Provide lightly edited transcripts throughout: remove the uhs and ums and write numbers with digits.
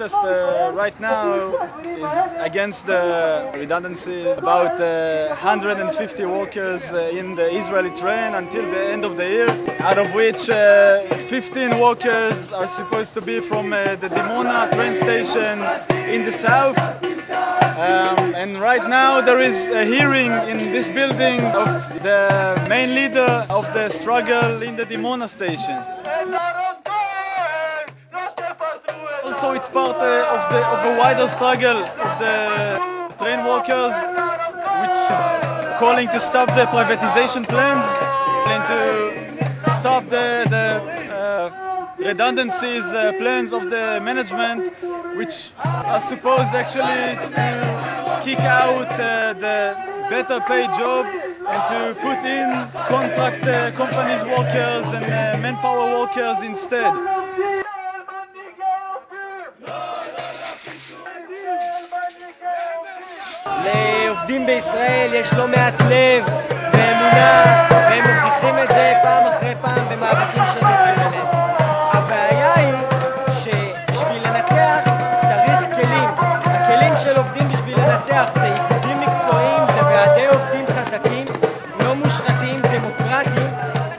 protest right now is against the redundancy. About 150 workers in the Israeli train until the end of the year, out of which 15 workers are supposed to be from the Dimona train station in the south. And right now there is a hearing in this building of the main leader of the struggle in the Dimona station. Also it's part of a wider struggle of the train workers, which is calling to stop the privatization plans and to stop the redundancies plans of the management, which are supposed actually to kick out the better paid job and to put in contract companies workers and manpower workers instead. לעובדים בישראל יש לא מעט לב ואמונה, והם מוכיחים את זה פעם אחרי פעם במאבקים שהם יוצאים אליהם. הבעיה היא שבשביל לנצח צריך כלים. הכלים של עובדים בשביל לנצח זה איגודים מקצועיים, זה ועדי עובדים חזקים, לא מושחתים, דמוקרטיים,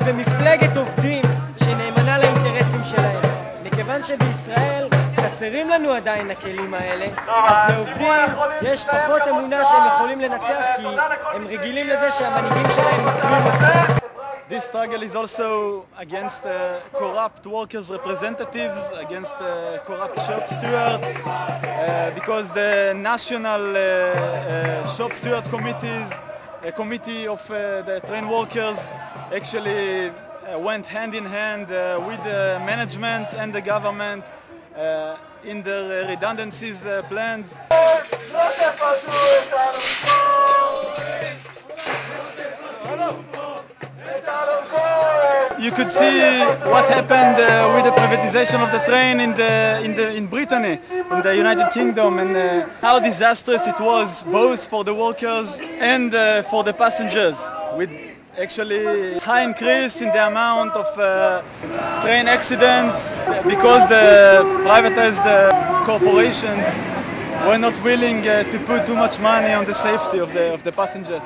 ומפלגת עובדים שנאמנה לאינטרסים שלהם. מכיוון שבישראל חסרים לנו עדיין הכלים האלה, אז לעובדים יש פחות אמונה שהם יכולים לנצח, כי הם רגילים לזה שהמנהיגים שלהם מוכרים אותם. This struggle is also against corrupt workers' representatives, against corrupt shop stewards, because the national shop steward committees, a committee of the train workers, actually went hand in hand with the management and the government in the redundancies plans. You could see what happened with the privatization of the train in Brittany, in the United Kingdom, and how disastrous it was both for the workers and for the passengers, with actually high increase in the amount of train accidents because the privatized corporations were not willing to put too much money on the safety of the passengers.